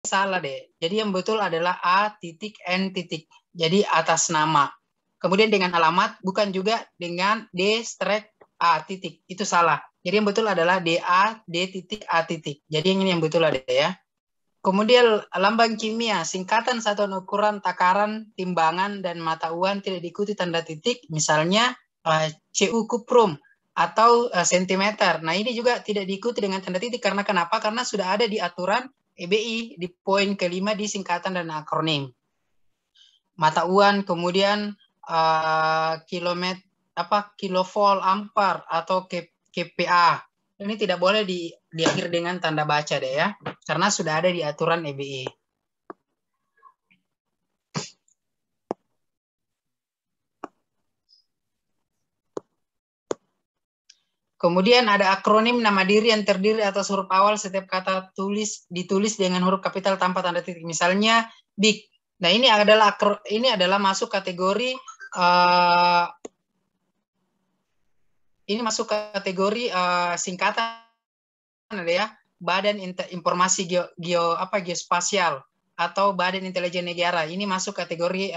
salah deh. Jadi yang betul adalah A titik N titik. Jadi atas nama. Kemudian dengan alamat, bukan juga dengan D strek A titik. Itu salah. Jadi yang betul adalah DA D titik A titik. Jadi yang ini yang betul ada ya. Kemudian lambang kimia, singkatan satuan ukuran, takaran, timbangan, dan mata uang tidak diikuti tanda titik, misalnya CU kuprum atau sentimeter. Nah ini juga tidak diikuti dengan tanda titik, karena kenapa? Karena sudah ada di aturan EBI di poin kelima di singkatan dan akronim. Mata uang, kemudian kilometer, kilovolt, ampere, atau KPA. Ini tidak boleh diakhiri dengan tanda baca deh ya, karena sudah ada di aturan EBI. Kemudian ada akronim nama diri yang terdiri atas huruf awal setiap kata ditulis dengan huruf kapital tanpa tanda titik. Misalnya BIG. Nah ini adalah masuk kategori singkatan ada ya, Badan Informasi Geospasial atau Badan Intelijen Negara. Ini masuk kategori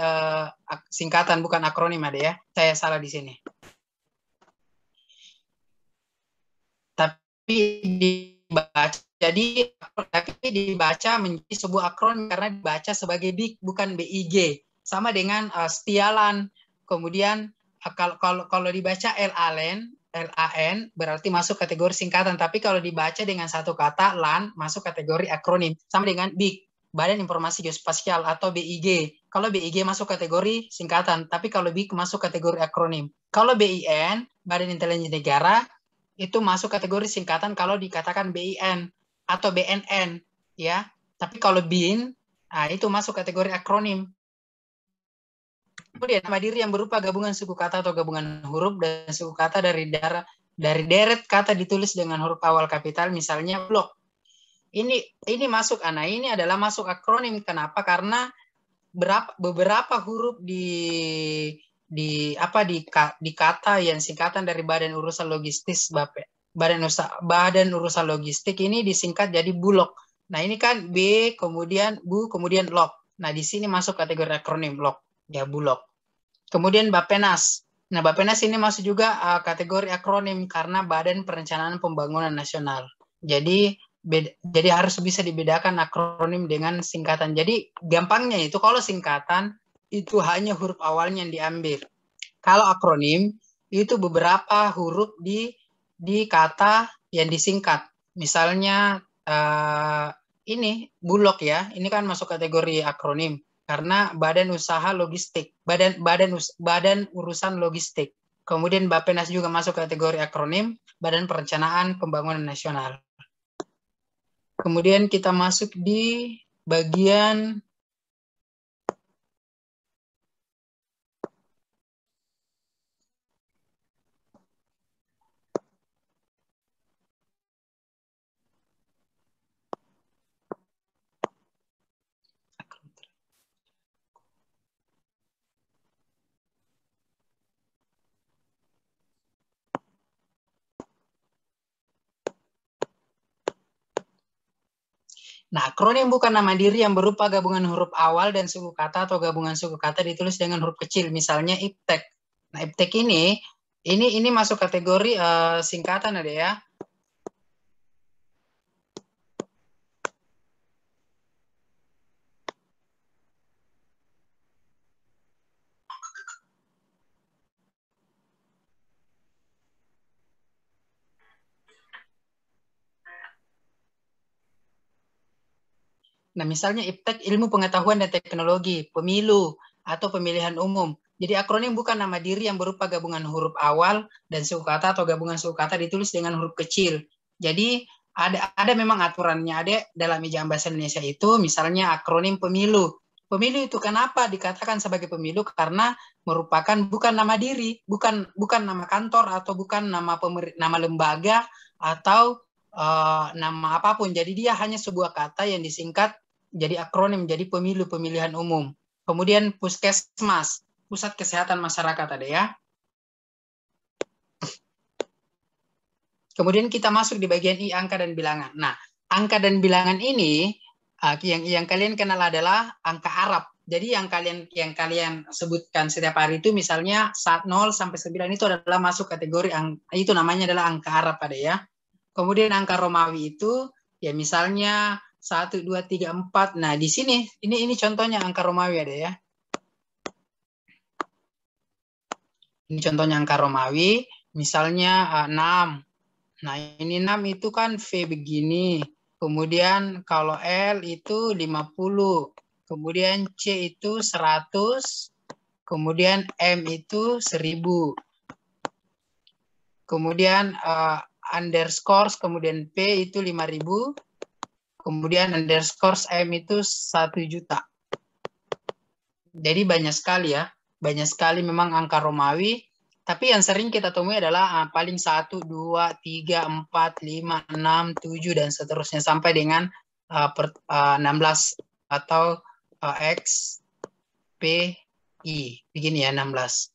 singkatan, bukan akronim ada ya. Saya salah di sini. Tapi dibaca menjadi sebuah akronim karena dibaca sebagai BIG bukan BIG, sama dengan Stialan. Kemudian kalau dibaca LAN berarti masuk kategori singkatan, tapi kalau dibaca dengan satu kata LAN masuk kategori akronim, sama dengan BIG, Badan Informasi Geospasial, atau BIG. Kalau BIG masuk kategori singkatan, tapi kalau BIG masuk kategori akronim. Kalau BIN, Badan Intelijen Negara, itu masuk kategori singkatan kalau dikatakan BIN atau BNN ya. Tapi kalau BIN, nah itu masuk kategori akronim. Kemudian nama diri yang berupa gabungan suku kata atau gabungan huruf dan suku kata dari deret kata ditulis dengan huruf awal kapital, misalnya blok. Ini masuk, ini adalah masuk akronim. Kenapa? Karena beberapa huruf di kata yang singkatan dari Badan Urusan Logistik Badan Urusan Logistik ini disingkat jadi Bulog. Nah ini kan B kemudian Bu kemudian log. Nah di sini masuk kategori akronim log ya, Bulog. Kemudian Bapenas. Nah Bapenas ini masuk juga kategori akronim karena Badan Perencanaan Pembangunan Nasional. Jadi harus bisa dibedakan akronim dengan singkatan. Jadi gampangnya itu kalau singkatan itu hanya huruf awalnya yang diambil. Kalau akronim itu beberapa huruf di kata yang disingkat. Misalnya ini Bulog ya, ini kan masuk kategori akronim karena Badan Usaha Logistik, Badan Urusan Logistik. Kemudian Bapenas juga masuk kategori akronim, Badan Perencanaan Pembangunan Nasional. Kemudian kita masuk di bagian Nah, akronim bukan nama diri yang berupa gabungan huruf awal dan suku kata atau gabungan suku kata ditulis dengan huruf kecil, misalnya IPTEK. Nah, IPTEK ini masuk kategori singkatan ada ya. Nah, misalnya IPTEK, Ilmu Pengetahuan dan Teknologi, Pemilu, atau Pemilihan Umum. Jadi akronim bukan nama diri yang berupa gabungan huruf awal dan suku kata atau gabungan suku kata ditulis dengan huruf kecil. Jadi ada memang aturannya ada dalam Ijazah Bahasa Indonesia itu, misalnya akronim pemilu. Pemilu itu kenapa dikatakan sebagai pemilu? Karena merupakan bukan nama diri, bukan nama kantor atau bukan nama lembaga atau nama apapun. Jadi dia hanya sebuah kata yang disingkat jadi akronim, jadi pemilu, pemilihan umum. Kemudian Puskesmas, Pusat Kesehatan Masyarakat ada ya. Kemudian kita masuk di bagian I, angka dan bilangan. Nah, angka dan bilangan ini Yang kalian kenal adalah angka Arab. Jadi yang kalian sebutkan setiap hari itu misalnya 0 sampai 9 itu adalah masuk kategori itu namanya adalah angka Arab pada ya. Kemudian angka Romawi itu ya misalnya 1 2 3 4. Nah, di sini ini contohnya angka Romawi ada ya. Ini contohnya angka Romawi, misalnya 6. Nah, ini 6 itu kan V begini. Kemudian kalau L itu 50. Kemudian C itu 100. Kemudian M itu 1000. Kemudian underscore, kemudian P itu 5000. Kemudian underscore M itu 1 juta. Jadi banyak sekali ya. Banyak sekali memang angka Romawi. Tapi yang sering kita temui adalah paling 1, 2, 3, 4, 5, 6, 7, dan seterusnya. Sampai dengan 16 atau X, P, I. Begini ya, 16.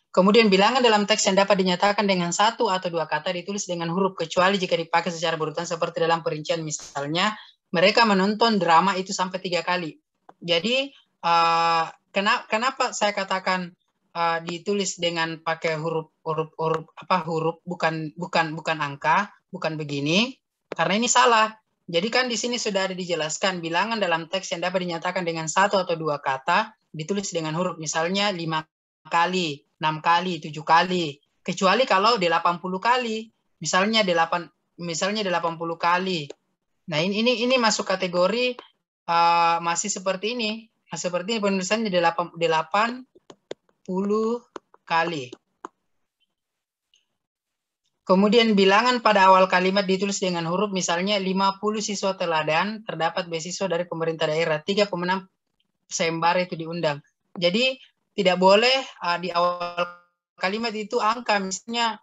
Kemudian bilangan dalam teks yang dapat dinyatakan dengan 1 atau 2 kata ditulis dengan huruf kecuali jika dipakai secara berurutan seperti dalam perincian. Misalnya, mereka menonton drama itu sampai 3 kali. Jadi, kenapa saya katakan ditulis dengan pakai huruf bukan angka, bukan begini, karena ini salah. Jadi kan di sini sudah ada dijelaskan bilangan dalam teks yang dapat dinyatakan dengan 1 atau 2 kata ditulis dengan huruf, misalnya 5 kali, 6 kali, 7 kali. Kecuali kalau 80 kali. Misalnya 80 kali. Nah, ini masuk kategori masih seperti ini. Seperti ini penulisannya 80 kali. Kemudian bilangan pada awal kalimat ditulis dengan huruf, misalnya 50 siswa teladan terdapat beasiswa dari pemerintah daerah, 3 pemenang sayembara itu diundang. Jadi tidak boleh di awal kalimat itu angka, misalnya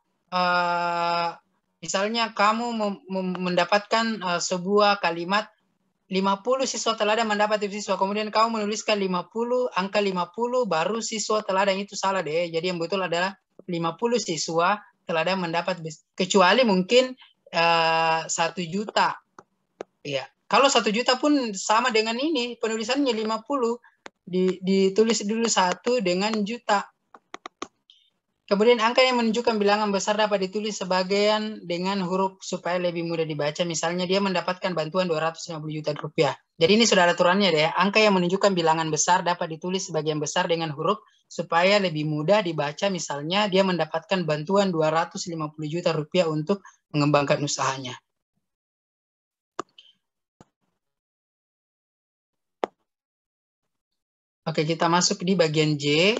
kamu mendapatkan sebuah kalimat 50 siswa teladan mendapat siswa, kemudian kamu menuliskan 50, angka 50 baru siswa teladan, itu salah deh. Jadi yang betul adalah 50 siswa teladan mendapat, kecuali mungkin 1 juta. Ya, kalau 1 juta pun sama dengan ini, penulisannya 50, ditulis dulu 1 dengan juta. Kemudian angka yang menunjukkan bilangan besar dapat ditulis sebagian dengan huruf supaya lebih mudah dibaca. Misalnya dia mendapatkan bantuan 250 juta rupiah. Jadi ini sudah aturannya deh. Angka yang menunjukkan bilangan besar dapat ditulis sebagian besar dengan huruf supaya lebih mudah dibaca. Misalnya dia mendapatkan bantuan 250 juta rupiah untuk mengembangkan usahanya. Oke, kita masuk di bagian J.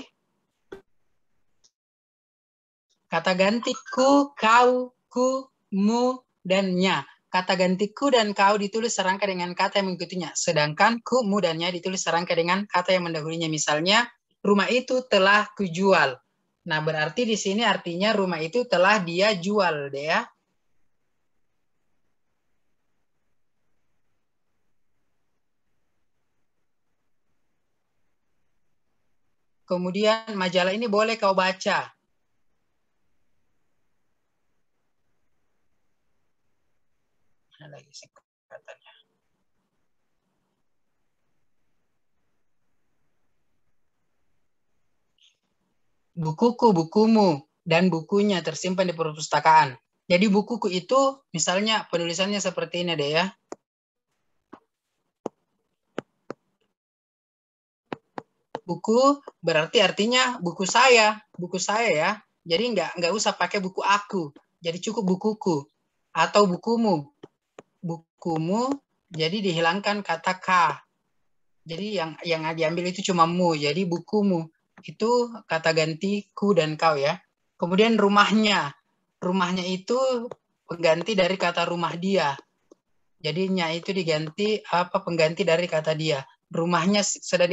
Kata ganti ku, kau, ku, mu, dan nya. Kata ganti ku dan kau ditulis serangkai dengan kata yang mengikutinya. Sedangkan ku, mu, dan nya ditulis serangkai dengan kata yang mendahulunya. Misalnya, rumah itu telah kujual. Nah, berarti di sini artinya rumah itu telah dia jual deh ya. Kemudian majalah ini boleh kau baca. Ada lagi singkatannya. Bukuku, bukumu, dan bukunya tersimpan di perpustakaan. Jadi bukuku itu misalnya penulisannya seperti ini deh ya. Buku berarti artinya buku saya ya. Jadi nggak usah pakai buku aku. Jadi cukup bukuku atau bukumu. Bukumu jadi dihilangkan kata k. Jadi yang diambil itu cuma mu. Jadi bukumu itu kata ganti ku dan kau ya. Kemudian rumahnya. Rumahnya itu pengganti dari kata rumah dia. Jadinya itu diganti pengganti dari kata dia. Rumahnya sudah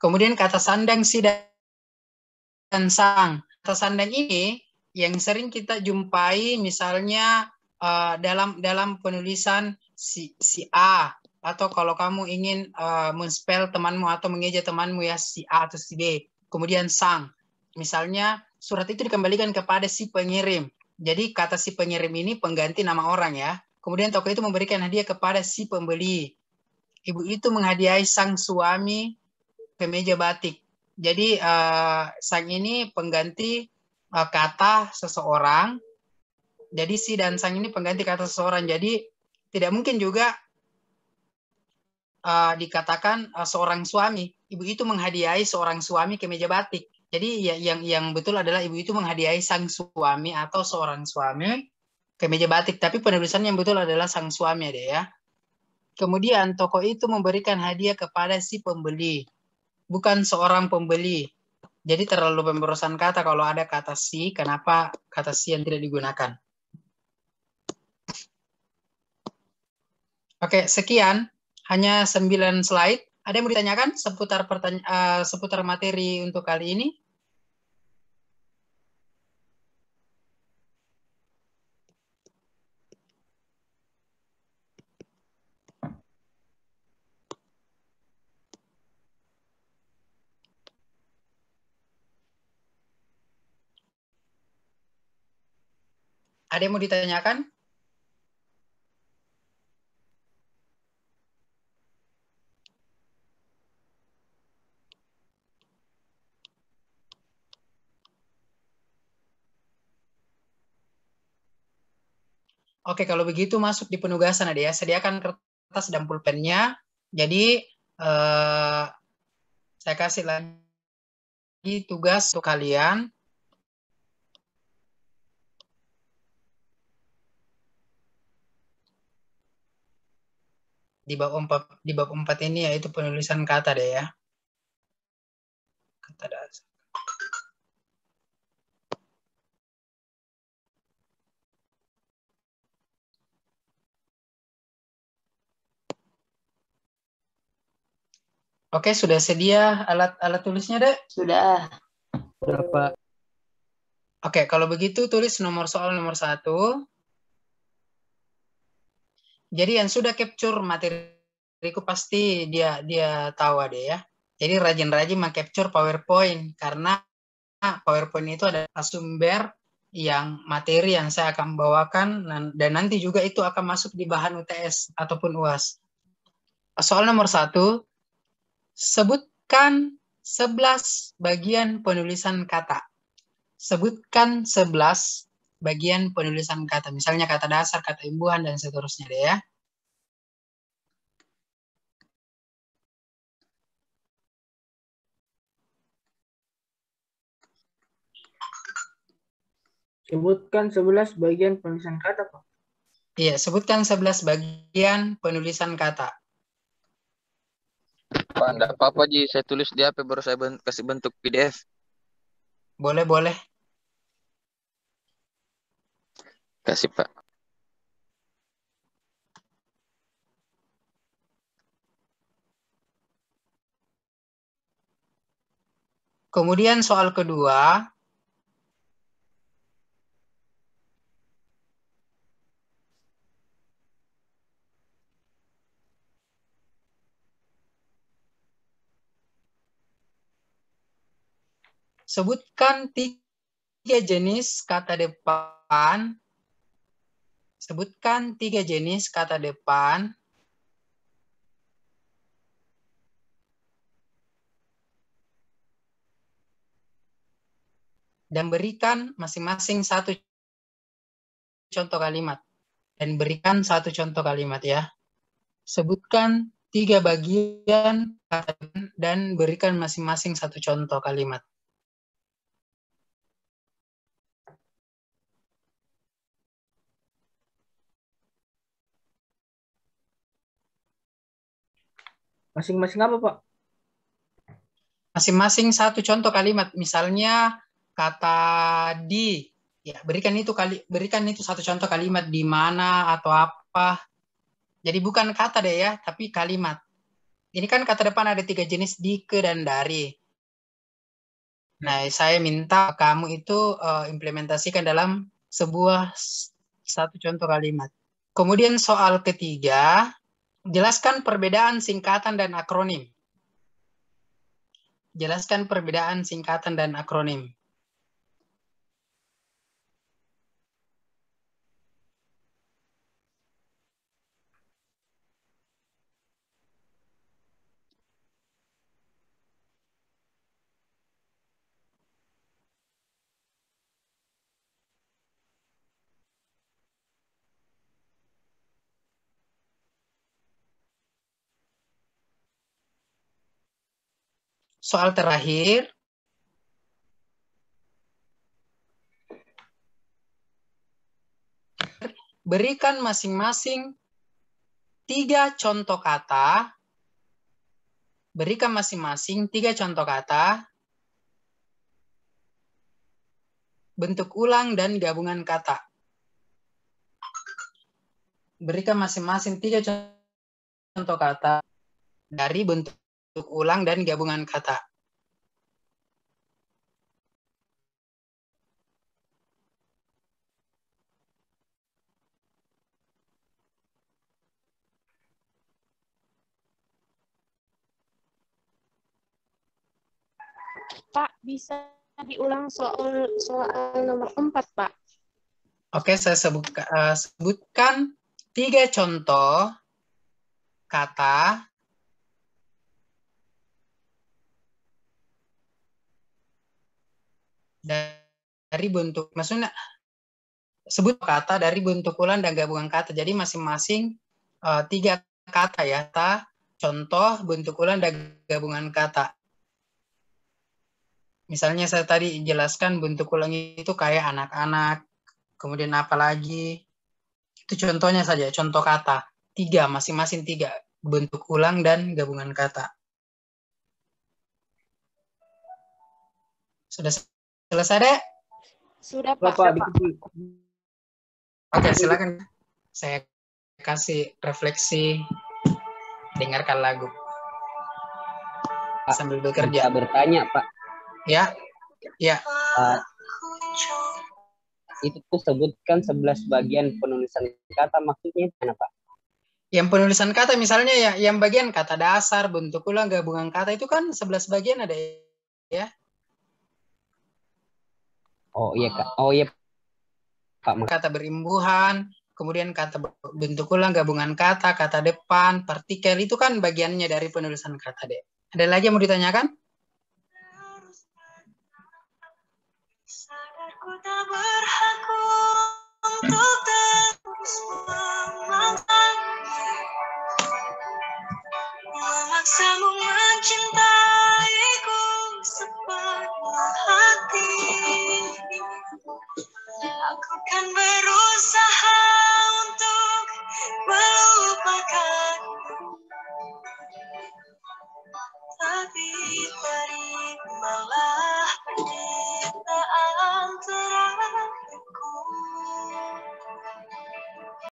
Kemudian kata sandang, si, dan sang. kata sandang ini yang sering kita jumpai misalnya dalam penulisan si A, atau kalau kamu ingin men-spell temanmu atau mengeja temanmu ya si A atau si B. Kemudian sang. Misalnya surat itu dikembalikan kepada si pengirim. Jadi kata si pengirim ini pengganti nama orang ya. Kemudian toko itu memberikan hadiah kepada si pembeli. Ibu itu menghadiahi sang suami kemeja batik. Jadi sang ini pengganti kata seseorang. Jadi si dan sang ini pengganti kata seseorang. Jadi tidak mungkin juga dikatakan seorang suami. Ibu itu menghadiahi seorang suami kemeja batik. Jadi yang betul adalah ibu itu menghadiahi sang suami atau seorang suami kemeja batik. Tapi penulisan yang betul adalah sang suami deh ya. Kemudian toko itu memberikan hadiah kepada si pembeli, bukan seorang pembeli. Jadi terlalu pemborosan kata kalau ada kata si, kenapa kata si yang tidak digunakan. Oke, sekian. Hanya 9 slide. Ada yang mau ditanyakan seputar materi untuk kali ini? Ada yang mau ditanyakan? Oke, kalau begitu masuk di penugasan ada ya. Sediakan kertas dan pulpennya. Jadi saya kasih lagi tugas untuk kalian. Di bab 4 ini yaitu penulisan kata deh ya. Kata dasar. Oke, sudah sedia alat tulisnya, Dek? Sudah. Berapa? Oke, kalau begitu tulis soal nomor 1. Jadi yang sudah capture materiku pasti dia tahu ada ya. Jadi rajin-rajin meng-capture PowerPoint karena PowerPoint itu adalah sumber yang materi yang saya akan bawakan dan nanti juga itu akan masuk di bahan UTS ataupun UAS. Soal nomor 1, sebutkan 11 bagian penulisan kata. Sebutkan 11 bagian penulisan kata. Misalnya kata dasar, kata imbuhan, dan seterusnya deh ya. Sebutkan 11 bagian penulisan kata, Pak. Iya, sebutkan 11 bagian penulisan kata. Pak, enggak apa-apa Ji, saya tulis di HP baru saya kasih bentuk PDF. Boleh. Kasih Pak. Kemudian soal kedua, sebutkan 3 jenis kata depan. Sebutkan 3 jenis kata depan dan berikan masing-masing 1 contoh kalimat. Dan berikan 1 contoh kalimat ya. Sebutkan 3 bagian kata dan berikan masing-masing 1 contoh kalimat. Masing-masing apa, Pak? Masing-masing 1 contoh kalimat. Misalnya kata di, ya berikan itu 1 contoh kalimat di mana atau apa. Jadi bukan kata deh ya, tapi kalimat. Ini kan kata depan ada 3 jenis, di, ke, dan dari. Nah, saya minta kamu itu implementasikan dalam satu contoh kalimat. Kemudian soal ketiga, jelaskan perbedaan singkatan dan akronim. Jelaskan perbedaan singkatan dan akronim. Soal terakhir, berikan masing-masing 3 contoh kata. Berikan masing-masing 3 contoh kata, bentuk ulang dan gabungan kata. Berikan masing-masing 3 contoh kata dari bentuk ulang dan gabungan kata. Pak, bisa diulang soal nomor 4, Pak? Oke, saya sebutkan 3 contoh kata dari bentuk, maksudnya sebut kata dari bentuk ulang dan gabungan kata. Jadi masing-masing 3 kata ya, contoh, bentuk ulang dan gabungan kata. Misalnya saya tadi jelaskan bentuk ulang itu kayak anak-anak, kemudian apa lagi? Itu contohnya saja, contoh kata. 3, masing-masing 3. Bentuk ulang dan gabungan kata. Sudah selesai, Dek? Sudah, Pak. Bapak, dikit. Oke, silakan. Saya kasih refleksi, dengarkan lagu. Pak, Sambil bekerja. bisa bertanya, Pak. Ya, ya. Itu tuh sebutkan 11 bagian penulisan kata, maksudnya apa, Pak? Yang penulisan kata misalnya ya, yang bagian kata dasar, bentuk ulang, gabungan kata itu kan 11 bagian ada ya. Oh iya, Kak. Oh iya, Pak. Kata berimbuhan, kemudian kata bentuk ulang, gabungan kata, kata depan, partikel, itu kan bagiannya dari penulisan kata, Dek. Ada lagi yang mau ditanyakan? Sadarku tak berhak untuk terus memaksamu mencintaiku sepenuh hati. Aku kan berusaha untuk melupakanmu, tapi tadi malam